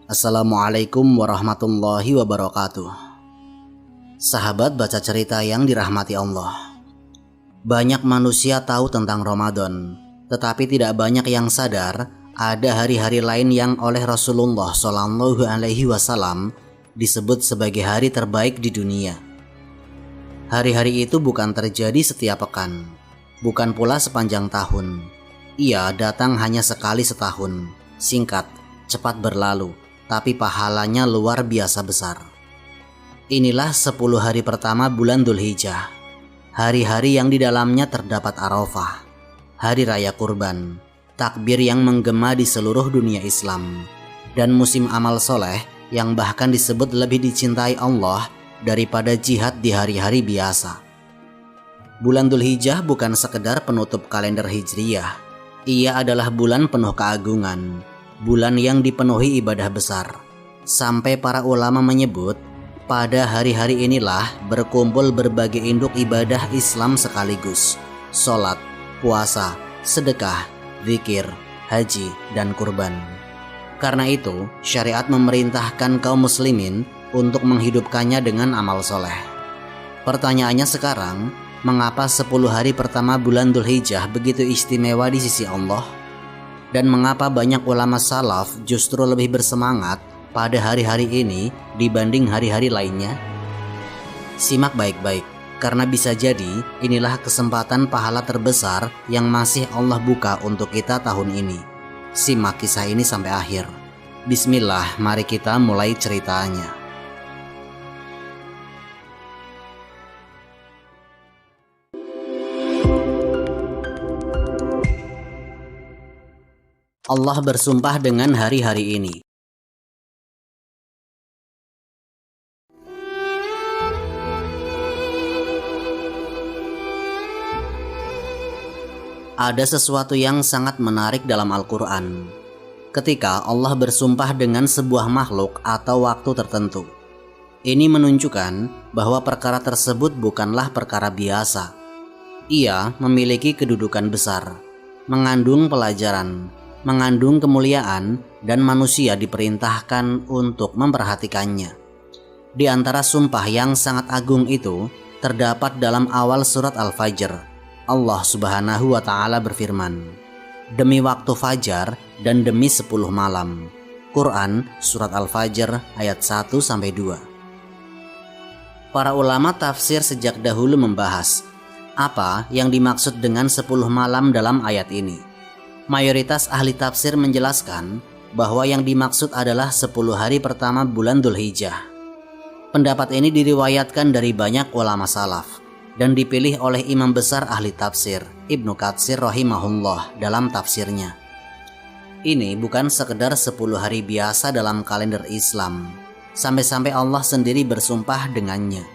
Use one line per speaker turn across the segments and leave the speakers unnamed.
Assalamualaikum warahmatullahi wabarakatuh. Sahabat baca cerita yang dirahmati Allah. Banyak manusia tahu tentang Ramadan, tetapi tidak banyak yang sadar ada hari-hari lain yang oleh Rasulullah SAW disebut sebagai hari terbaik di dunia. Hari-hari itu bukan terjadi setiap pekan, bukan pula sepanjang tahun. Ia datang hanya sekali setahun, singkat, cepat berlalu, tapi pahalanya luar biasa besar. Inilah 10 hari pertama bulan Dzulhijjah, hari-hari yang di dalamnya terdapat Arafah, hari raya kurban, takbir yang menggema di seluruh dunia Islam, dan musim amal soleh yang bahkan disebut lebih dicintai Allah daripada jihad di hari-hari biasa. Bulan Dzulhijjah bukan sekedar penutup kalender Hijriyah, ia adalah bulan penuh keagungan, bulan yang dipenuhi ibadah besar, sampai para ulama menyebut pada hari-hari inilah berkumpul berbagai induk ibadah Islam sekaligus, sholat, puasa, sedekah, zikir, haji, dan kurban. Karena itu, syariat memerintahkan kaum muslimin untuk menghidupkannya dengan amal soleh. Pertanyaannya sekarang, mengapa 10 hari pertama bulan Dzulhijjah begitu istimewa di sisi Allah? Dan mengapa banyak ulama salaf justru lebih bersemangat pada hari-hari ini dibanding hari-hari lainnya? Simak baik-baik, karena bisa jadi inilah kesempatan pahala terbesar yang masih Allah buka untuk kita tahun ini. Simak kisah ini sampai akhir. Bismillah, mari kita mulai ceritanya. Allah bersumpah dengan hari-hari ini. Ada sesuatu yang sangat menarik dalam Al-Quran ketika Allah bersumpah dengan sebuah makhluk atau waktu tertentu. Ini menunjukkan bahwa perkara tersebut bukanlah perkara biasa. Ia memiliki kedudukan besar, mengandung pelajaran, mengandung kemuliaan, dan manusia diperintahkan untuk memperhatikannya. Di antara sumpah yang sangat agung itu terdapat dalam awal surat Al-Fajr. Allah Subhanahu wa Ta'ala berfirman, "Demi waktu fajar dan demi 10 malam." Quran surat Al-Fajr ayat 1-2. Para ulama tafsir sejak dahulu membahas apa yang dimaksud dengan 10 malam dalam ayat ini. Mayoritas ahli tafsir menjelaskan bahwa yang dimaksud adalah 10 hari pertama bulan Dzulhijjah. Pendapat ini diriwayatkan dari banyak ulama salaf dan dipilih oleh imam besar ahli tafsir Ibnu Katsir rahimahullah dalam tafsirnya. Ini bukan sekedar 10 hari biasa dalam kalender Islam, sampai-sampai Allah sendiri bersumpah dengannya.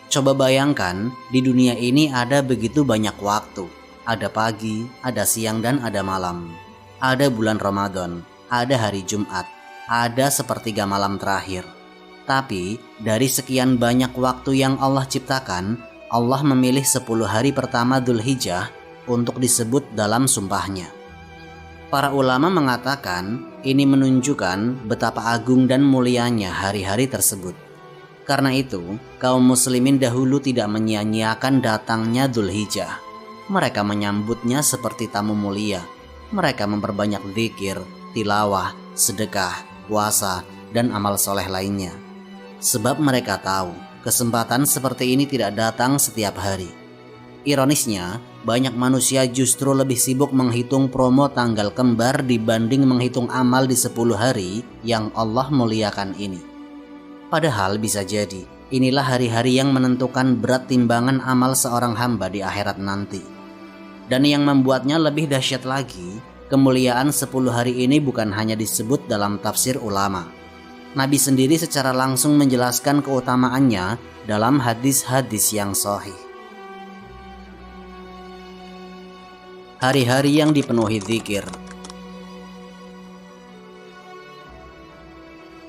Coba bayangkan, di dunia ini ada begitu banyak waktu. Ada pagi, ada siang, dan ada malam. Ada bulan Ramadan, ada hari Jumat, ada sepertiga malam terakhir. Tapi dari sekian banyak waktu yang Allah ciptakan, Allah memilih 10 hari pertama Dzulhijjah untuk disebut dalam sumpahnya. Para ulama mengatakan ini menunjukkan betapa agung dan mulianya hari-hari tersebut. Karena itu, kaum muslimin dahulu tidak menyia-nyiakan datangnya Dzulhijjah. Mereka menyambutnya seperti tamu mulia. Mereka memperbanyak zikir, tilawah, sedekah, puasa, dan amal soleh lainnya. Sebab mereka tahu kesempatan seperti ini tidak datang setiap hari. Ironisnya, banyak manusia justru lebih sibuk menghitung promo tanggal kembar dibanding menghitung amal di 10 hari yang Allah muliakan ini. Padahal bisa jadi, inilah hari-hari yang menentukan berat timbangan amal seorang hamba di akhirat nanti. Dan yang membuatnya lebih dahsyat lagi, kemuliaan 10 hari ini bukan hanya disebut dalam tafsir ulama. Nabi sendiri secara langsung menjelaskan keutamaannya dalam hadis-hadis yang sahih. Hari-hari yang dipenuhi zikir.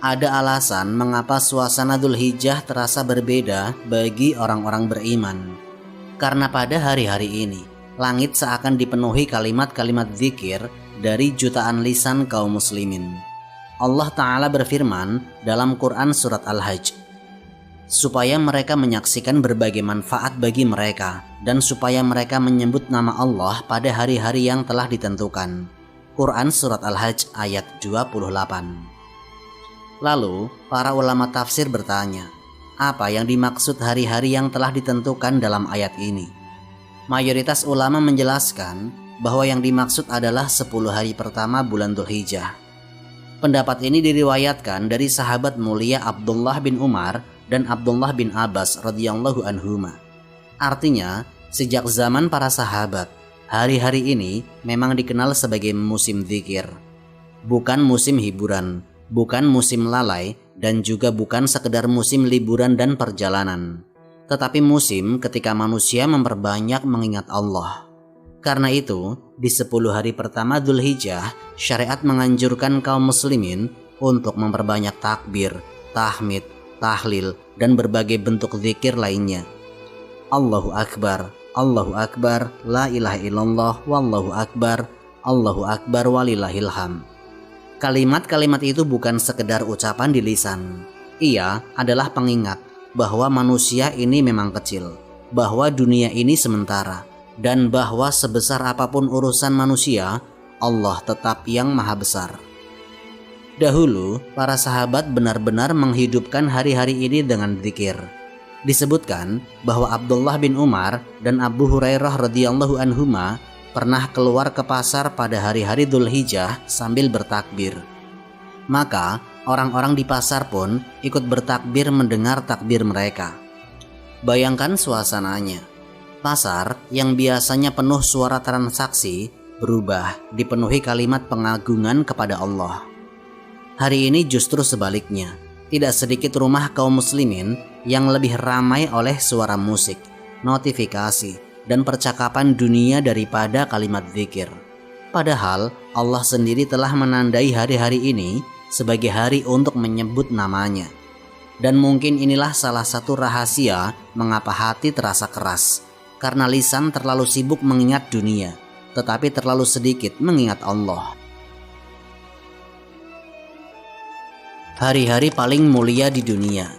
Ada alasan mengapa suasana Dzulhijjah terasa berbeda bagi orang-orang beriman. Karena pada hari-hari ini, langit seakan dipenuhi kalimat-kalimat zikir dari jutaan lisan kaum muslimin. Allah Ta'ala berfirman dalam Quran Surat Al-Hajj, supaya mereka menyaksikan berbagai manfaat bagi mereka dan supaya mereka menyebut nama Allah pada hari-hari yang telah ditentukan. Quran Surat Al-Hajj ayat 28. Lalu para ulama tafsir bertanya, apa yang dimaksud hari-hari yang telah ditentukan dalam ayat ini? Mayoritas ulama menjelaskan bahwa yang dimaksud adalah 10 hari pertama bulan Dzulhijjah. Pendapat ini diriwayatkan dari sahabat mulia Abdullah bin Umar dan Abdullah bin Abbas radhiyallahu anhuma. Artinya, sejak zaman para sahabat, hari-hari ini memang dikenal sebagai musim dzikir. Bukan musim hiburan, bukan musim lalai, dan juga bukan sekedar musim liburan dan perjalanan. Tetapi musim ketika manusia memperbanyak mengingat Allah. Karena itu, di 10 hari pertama Dzulhijjah, syariat menganjurkan kaum muslimin untuk memperbanyak takbir, tahmid, tahlil, dan berbagai bentuk zikir lainnya. Allahu Akbar, Allahu Akbar, la ilaha illallah, wallahu akbar, Allahu Akbar walillahilham. Kalimat-kalimat itu bukan sekedar ucapan di lisan. Ia adalah pengingat bahwa manusia ini memang kecil, bahwa dunia ini sementara, dan bahwa sebesar apapun urusan manusia, Allah tetap yang maha besar. Dahulu, para sahabat benar-benar menghidupkan hari-hari ini dengan zikir. Disebutkan bahwa Abdullah bin Umar dan Abu Hurairah radhiyallahu anhuma pernah keluar ke pasar pada hari-hari Dzulhijjah sambil bertakbir. Maka, orang-orang di pasar pun ikut bertakbir mendengar takbir mereka. Bayangkan suasananya. Pasar yang biasanya penuh suara transaksi berubah dipenuhi kalimat pengagungan kepada Allah. Hari ini justru sebaliknya, tidak sedikit rumah kaum muslimin yang lebih ramai oleh suara musik, notifikasi, dan percakapan dunia daripada kalimat zikir. Padahal Allah sendiri telah menandai hari-hari ini sebagai hari untuk menyebut namanya. Dan mungkin inilah salah satu rahasia mengapa hati terasa keras. Karena lisan terlalu sibuk mengingat dunia, tetapi terlalu sedikit mengingat Allah. Hari-hari paling mulia di dunia.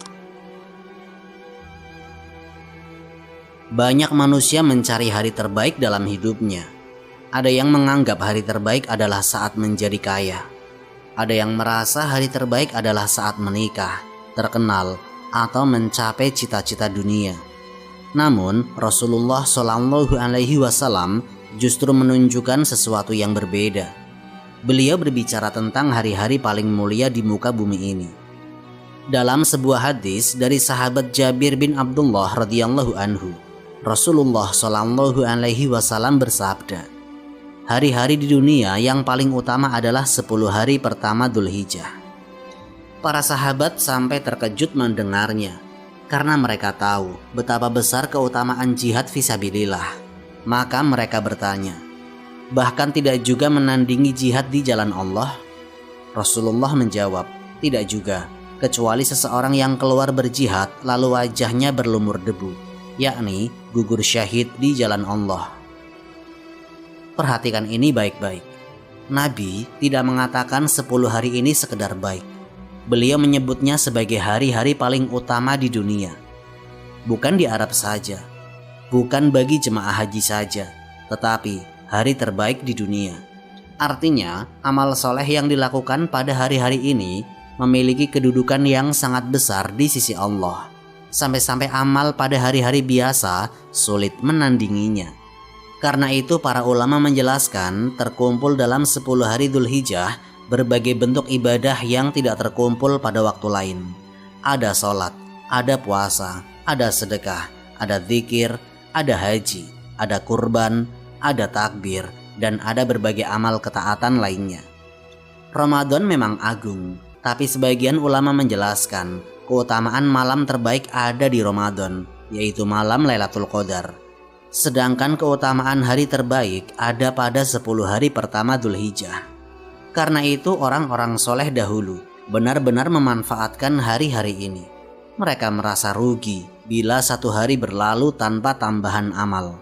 Banyak manusia mencari hari terbaik dalam hidupnya. Ada yang menganggap hari terbaik adalah saat menjadi kaya. Ada yang merasa hari terbaik adalah saat menikah, terkenal, atau mencapai cita-cita dunia. Namun Rasulullah Shallallahu Alaihi Wasallam justru menunjukkan sesuatu yang berbeda. Beliau berbicara tentang hari-hari paling mulia di muka bumi ini. Dalam sebuah hadis dari sahabat Jabir bin Abdullah radhiyallahu anhu, Rasulullah Shallallahu Alaihi Wasallam bersabda, hari-hari di dunia yang paling utama adalah 10 hari pertama Dzulhijjah. Para sahabat sampai terkejut mendengarnya. Karena mereka tahu betapa besar keutamaan jihad fisabilillah. Maka mereka bertanya, bahkan tidak juga menandingi jihad di jalan Allah? Rasulullah menjawab, tidak juga, kecuali seseorang yang keluar berjihad lalu wajahnya berlumur debu, yakni gugur syahid di jalan Allah. Perhatikan ini baik-baik. Nabi tidak mengatakan 10 hari ini sekedar baik. Beliau menyebutnya sebagai hari-hari paling utama di dunia. Bukan di Arab saja, bukan bagi jemaah haji saja, tetapi hari terbaik di dunia. Artinya, amal soleh yang dilakukan pada hari-hari ini memiliki kedudukan yang sangat besar di sisi Allah. Sampai-sampai amal pada hari-hari biasa sulit menandinginya. Karena itu para ulama menjelaskan terkumpul dalam 10 hari Dzulhijjah berbagai bentuk ibadah yang tidak terkumpul pada waktu lain. Ada sholat, ada puasa, ada sedekah, ada zikir, ada haji, ada kurban, ada takbir, dan ada berbagai amal ketaatan lainnya. Ramadan memang agung, tapi sebagian ulama menjelaskan keutamaan malam terbaik ada di Ramadan, yaitu malam Lailatul Qadar. Sedangkan keutamaan hari terbaik ada pada 10 hari pertama Dzulhijjah. Karena itu orang-orang soleh dahulu benar-benar memanfaatkan hari-hari ini. Mereka merasa rugi bila 1 hari berlalu tanpa tambahan amal.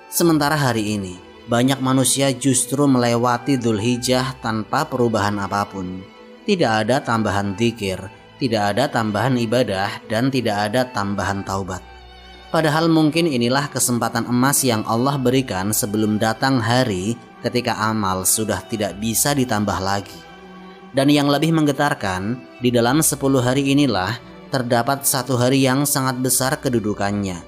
Sementara hari ini, banyak manusia justru melewati Dzulhijjah tanpa perubahan apapun. Tidak ada tambahan dzikir, tidak ada tambahan ibadah, dan tidak ada tambahan taubat. Padahal mungkin inilah kesempatan emas yang Allah berikan sebelum datang hari ketika amal sudah tidak bisa ditambah lagi. Dan yang lebih menggetarkan, di dalam 10 hari inilah terdapat satu hari yang sangat besar kedudukannya.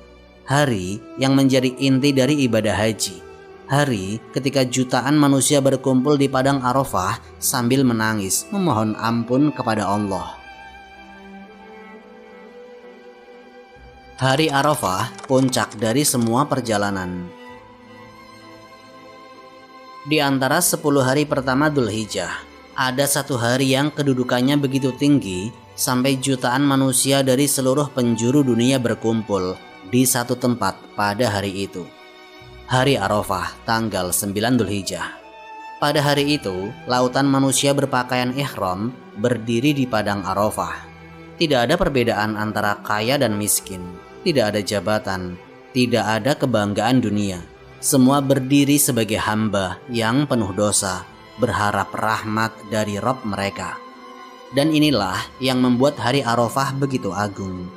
Hari yang menjadi inti dari ibadah haji. Hari ketika jutaan manusia berkumpul di padang Arafah sambil menangis memohon ampun kepada Allah. Hari Arafah, puncak dari semua perjalanan. Di antara 10 hari pertama Dzulhijjah, ada satu hari yang kedudukannya begitu tinggi sampai jutaan manusia dari seluruh penjuru dunia berkumpul di satu tempat pada hari itu. Hari Arafah, tanggal 9 Dzulhijjah. Pada hari itu, lautan manusia berpakaian ihram berdiri di padang Arafah. Tidak ada perbedaan antara kaya dan miskin, tidak ada jabatan, tidak ada kebanggaan dunia. Semua berdiri sebagai hamba yang penuh dosa, berharap rahmat dari Rabb mereka. Dan inilah yang membuat hari Arafah begitu agung.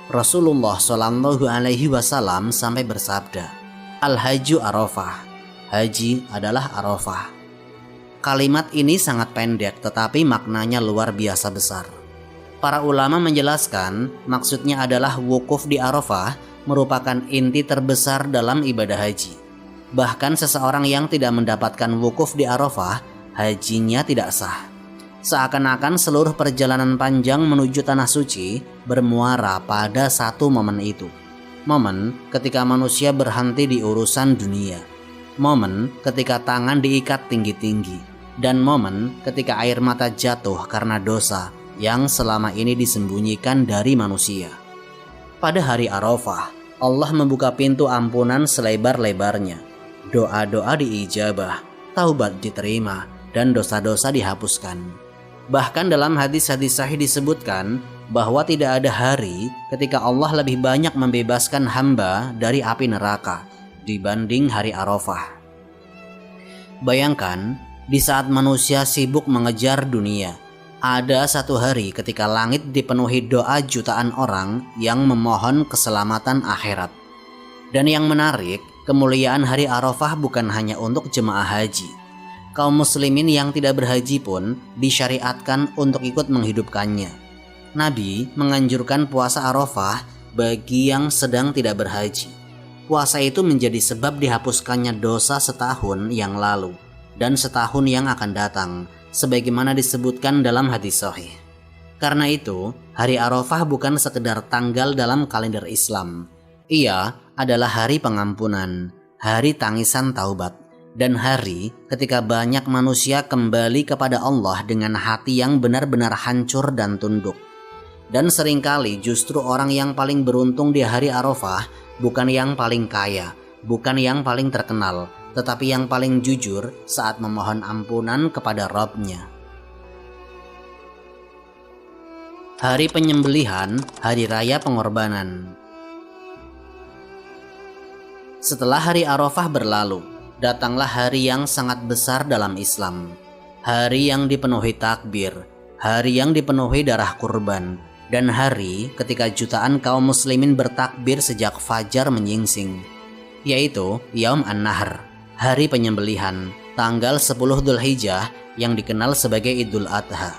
Rasulullah SAW sampai bersabda, Al-Hajju Arafah, haji adalah Arafah. Kalimat ini sangat pendek tetapi maknanya luar biasa besar. Para ulama menjelaskan maksudnya adalah wukuf di Arafah merupakan inti terbesar dalam ibadah haji. Bahkan seseorang yang tidak mendapatkan wukuf di Arafah, hajinya tidak sah. Seakan-akan seluruh perjalanan panjang menuju tanah suci bermuara pada satu momen itu. Momen ketika manusia berhenti di urusan dunia. Momen ketika tangan diikat tinggi-tinggi. Dan momen ketika air mata jatuh karena dosa yang selama ini disembunyikan dari manusia. Pada hari Arafah, Allah membuka pintu ampunan selebar-lebarnya. Doa-doa diijabah, taubat diterima, dan dosa-dosa dihapuskan. Bahkan dalam hadis-hadis sahih disebutkan bahwa tidak ada hari ketika Allah lebih banyak membebaskan hamba dari api neraka dibanding hari Arafah. Bayangkan, di saat manusia sibuk mengejar dunia, ada satu hari ketika langit dipenuhi doa jutaan orang yang memohon keselamatan akhirat. Dan yang menarik, kemuliaan hari Arafah bukan hanya untuk jemaah haji. Kaum muslimin yang tidak berhaji pun disyariatkan untuk ikut menghidupkannya. Nabi menganjurkan puasa Arafah bagi yang sedang tidak berhaji. Puasa itu menjadi sebab dihapuskannya dosa setahun yang lalu dan setahun yang akan datang, sebagaimana disebutkan dalam hadis sahih. Karena itu, hari Arafah bukan sekedar tanggal dalam kalender Islam. Ia adalah hari pengampunan, hari tangisan taubat, dan hari ketika banyak manusia kembali kepada Allah dengan hati yang benar-benar hancur dan tunduk. Dan seringkali justru orang yang paling beruntung di hari Arafah bukan yang paling kaya, bukan yang paling terkenal, tetapi yang paling jujur saat memohon ampunan kepada Rabb-Nya. Hari penyembelihan, hari raya pengorbanan. Setelah hari Arafah berlalu, datanglah hari yang sangat besar dalam Islam. Hari yang dipenuhi takbir, hari yang dipenuhi darah kurban, dan hari ketika jutaan kaum muslimin bertakbir sejak fajar menyingsing, yaitu Yaum An-Nahr, hari penyembelihan, tanggal 10 Dzulhijjah yang dikenal sebagai Idul Adha.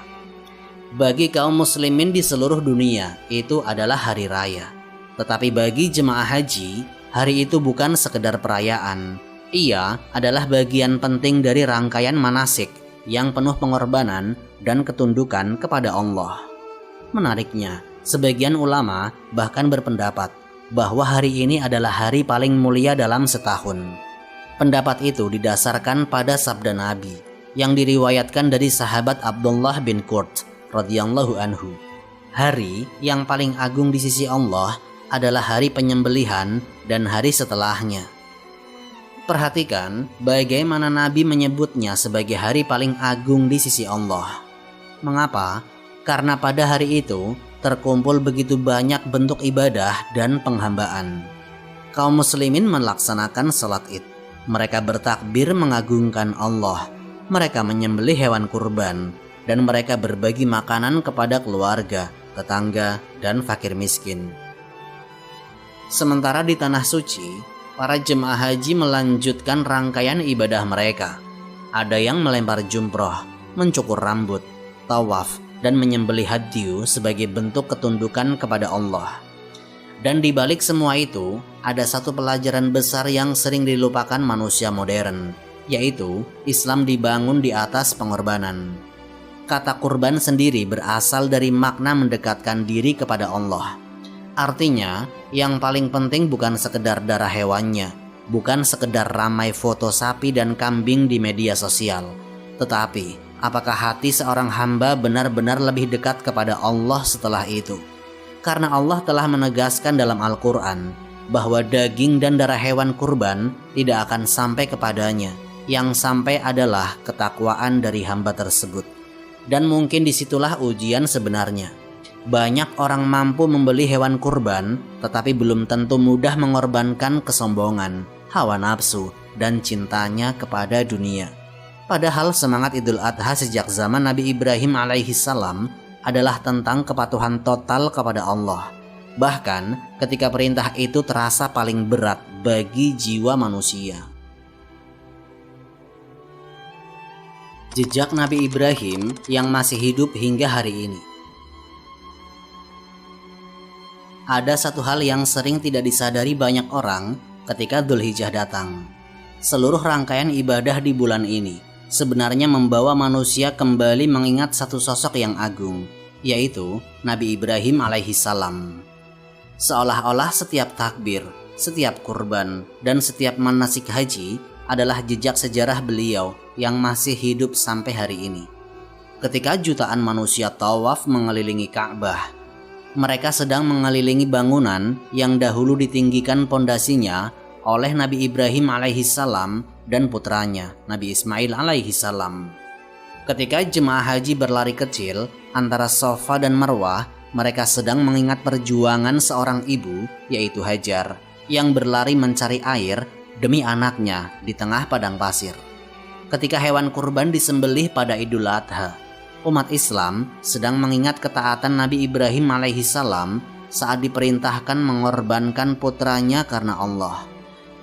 Bagi kaum muslimin di seluruh dunia, itu adalah hari raya. Tetapi bagi jemaah haji, hari itu bukan sekedar perayaan. Ia adalah bagian penting dari rangkaian manasik yang penuh pengorbanan dan ketundukan kepada Allah. Menariknya, sebagian ulama bahkan berpendapat bahwa hari ini adalah hari paling mulia dalam setahun. Pendapat itu didasarkan pada sabda Nabi yang diriwayatkan dari sahabat Abdullah bin Qurt radhiyallahu anhu. Hari yang paling agung di sisi Allah adalah hari penyembelihan dan hari setelahnya. Perhatikan bagaimana Nabi menyebutnya sebagai hari paling agung di sisi Allah. Mengapa? Karena pada hari itu terkumpul begitu banyak bentuk ibadah dan penghambaan. Kaum muslimin melaksanakan salat Id. Mereka bertakbir mengagungkan Allah. Mereka menyembelih hewan kurban. dan mereka berbagi makanan kepada keluarga, tetangga, dan fakir miskin. Sementara di Tanah Suci, para jemaah haji melanjutkan rangkaian ibadah mereka. Ada yang melempar jumroh, mencukur rambut, tawaf, dan menyembelih hadyu sebagai bentuk ketundukan kepada Allah. Dan di balik semua itu, ada satu pelajaran besar yang sering dilupakan manusia modern, yaitu Islam dibangun di atas pengorbanan. Kata kurban sendiri berasal dari makna mendekatkan diri kepada Allah. Artinya, yang paling penting bukan sekedar darah hewannya, bukan sekedar ramai foto sapi dan kambing di media sosial, tetapi apakah hati seorang hamba benar-benar lebih dekat kepada Allah setelah itu? Karena Allah telah menegaskan dalam Al-Quran bahwa daging dan darah hewan kurban tidak akan sampai kepadanya, yang sampai adalah ketakwaan dari hamba tersebut. Dan mungkin disitulah ujian sebenarnya. Banyak orang mampu membeli hewan kurban, tetapi belum tentu mudah mengorbankan kesombongan, hawa nafsu, dan cintanya kepada dunia. Padahal semangat Idul Adha sejak zaman Nabi Ibrahim alaihissalam adalah tentang kepatuhan total kepada Allah. Bahkan ketika perintah itu terasa paling berat bagi jiwa manusia. Jejak Nabi Ibrahim yang masih hidup hingga hari ini. Ada satu hal yang sering tidak disadari banyak orang ketika Dzulhijjah datang. Seluruh rangkaian ibadah di bulan ini sebenarnya membawa manusia kembali mengingat satu sosok yang agung, yaitu Nabi Ibrahim alaihissalam. Seolah-olah setiap takbir, setiap kurban, dan setiap manasik haji adalah jejak sejarah beliau yang masih hidup sampai hari ini. Ketika jutaan manusia tawaf mengelilingi Ka'bah, mereka sedang mengelilingi bangunan yang dahulu ditinggikan pondasinya oleh Nabi Ibrahim alaihissalam dan putranya Nabi Ismail alaihissalam. Ketika jemaah haji berlari kecil antara Safa dan Marwah, mereka sedang mengingat perjuangan seorang ibu, yaitu Hajar, yang berlari mencari air demi anaknya di tengah padang pasir. Ketika hewan kurban disembelih pada Idul Adha, umat Islam sedang mengingat ketaatan Nabi Ibrahim alaihissalam saat diperintahkan mengorbankan putranya karena Allah.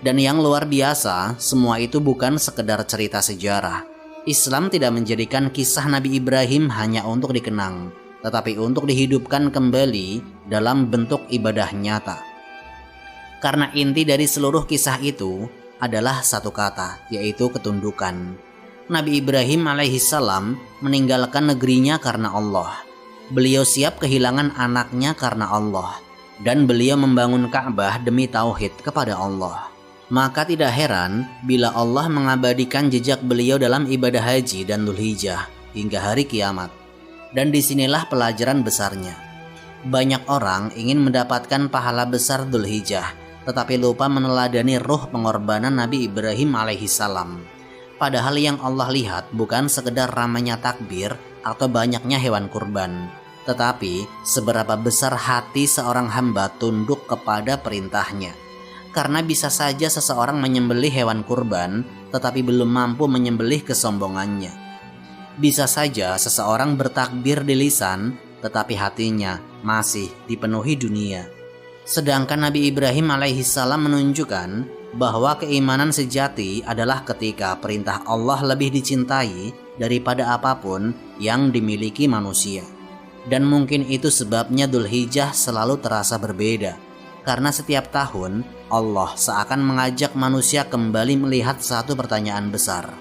Dan yang luar biasa, semua itu bukan sekedar cerita sejarah. Islam tidak menjadikan kisah Nabi Ibrahim hanya untuk dikenang, tetapi untuk dihidupkan kembali dalam bentuk ibadah nyata. Karena inti dari seluruh kisah itu adalah satu kata, yaitu ketundukan. Nabi Ibrahim alaihissalam meninggalkan negerinya karena Allah. Beliau siap kehilangan anaknya karena Allah. Dan beliau membangun Ka'bah demi tauhid kepada Allah. Maka tidak heran bila Allah mengabadikan jejak beliau dalam ibadah haji dan Dzulhijjah hingga hari kiamat. Dan disinilah pelajaran besarnya. Banyak orang ingin mendapatkan pahala besar Dzulhijjah, tetapi lupa meneladani ruh pengorbanan Nabi Ibrahim alaihissalam. Padahal yang Allah lihat bukan sekedar ramainya takbir atau banyaknya hewan kurban, tetapi seberapa besar hati seorang hamba tunduk kepada perintahnya. Karena bisa saja seseorang menyembelih hewan kurban tetapi belum mampu menyembelih kesombongannya. Bisa saja seseorang bertakbir di lisan tetapi hatinya masih dipenuhi dunia. Sedangkan Nabi Ibrahim alaihissalam menunjukkan bahwa keimanan sejati adalah ketika perintah Allah lebih dicintai daripada apapun yang dimiliki manusia. Dan mungkin itu sebabnya Dzulhijjah selalu terasa berbeda. Karena setiap tahun Allah seakan mengajak manusia kembali melihat satu pertanyaan besar,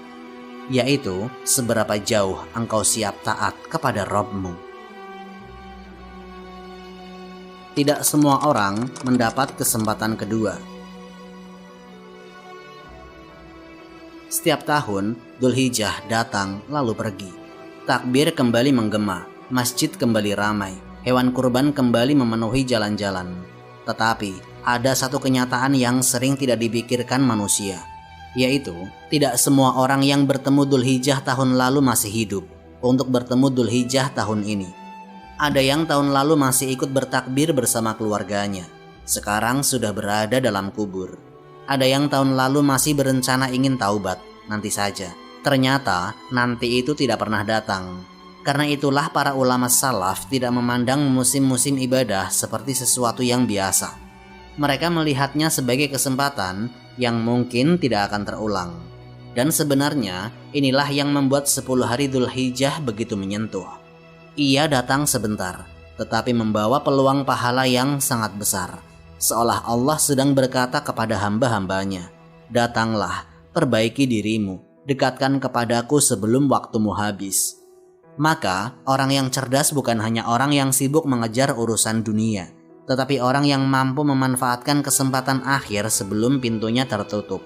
yaitu seberapa jauh engkau siap taat kepada Rabb-Mu. Tidak semua orang mendapat kesempatan kedua. Setiap tahun, Dzulhijjah datang lalu pergi. Takbir kembali menggema, masjid kembali ramai, hewan kurban kembali memenuhi jalan-jalan. Tetapi, ada satu kenyataan yang sering tidak dipikirkan manusia, yaitu tidak semua orang yang bertemu Dzulhijjah tahun lalu masih hidup untuk bertemu Dzulhijjah tahun ini. Ada yang tahun lalu masih ikut bertakbir bersama keluarganya, sekarang sudah berada dalam kubur. Ada yang tahun lalu masih berencana ingin taubat, nanti saja. Ternyata nanti itu tidak pernah datang. Karena itulah para ulama salaf tidak memandang musim-musim ibadah seperti sesuatu yang biasa. Mereka melihatnya sebagai kesempatan yang mungkin tidak akan terulang. Dan sebenarnya inilah yang membuat 10 hari Dzulhijjah begitu menyentuh. Ia datang sebentar, tetapi membawa peluang pahala yang sangat besar. Seolah Allah sedang berkata kepada hamba-hambanya, "Datanglah, perbaiki dirimu, dekatkan kepadaku sebelum waktumu habis." Maka orang yang cerdas bukan hanya orang yang sibuk mengejar urusan dunia, tetapi orang yang mampu memanfaatkan kesempatan akhir sebelum pintunya tertutup.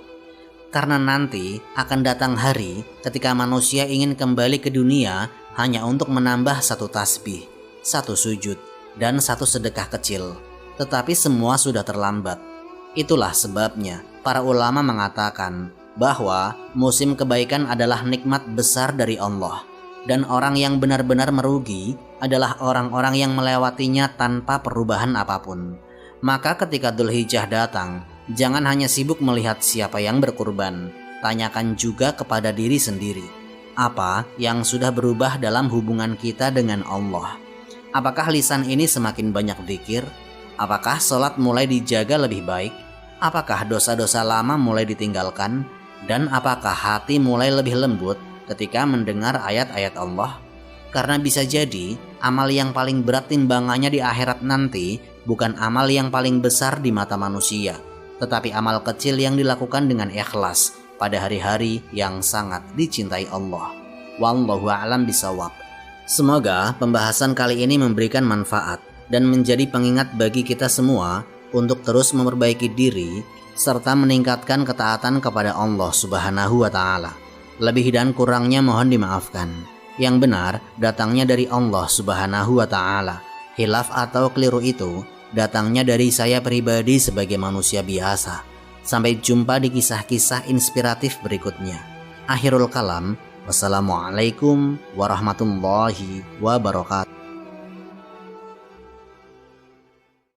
Karena nanti akan datang hari ketika manusia ingin kembali ke dunia hanya untuk menambah satu tasbih, satu sujud, dan satu sedekah kecil. Tetapi semua sudah terlambat. Itulah sebabnya para ulama mengatakan bahwa musim kebaikan adalah nikmat besar dari Allah. Dan orang yang benar-benar merugi adalah orang-orang yang melewatinya tanpa perubahan apapun. Maka ketika Dzulhijjah datang, jangan hanya sibuk melihat siapa yang berkurban. Tanyakan juga kepada diri sendiri, apa yang sudah berubah dalam hubungan kita dengan Allah? Apakah lisan ini semakin banyak zikir? Apakah sholat mulai dijaga lebih baik? Apakah dosa-dosa lama mulai ditinggalkan? Dan apakah hati mulai lebih lembut ketika mendengar ayat-ayat Allah? Karena bisa jadi amal yang paling berat timbangannya di akhirat nanti bukan amal yang paling besar di mata manusia, tetapi amal kecil yang dilakukan dengan ikhlas pada hari-hari yang sangat dicintai Allah. Wallahu a'lam bishawab. Semoga pembahasan kali ini memberikan manfaat dan menjadi pengingat bagi kita semua untuk terus memperbaiki diri serta meningkatkan ketaatan kepada Allah Subhanahu wa Ta'ala. Lebih dan kurangnya mohon dimaafkan. Yang benar datangnya dari Allah Subhanahu wa Ta'ala. Khilaf atau keliru itu datangnya dari saya pribadi sebagai manusia biasa. Sampai jumpa di kisah-kisah inspiratif berikutnya. Akhirul kalam. Wassalamualaikum warahmatullahi wabarakatuh.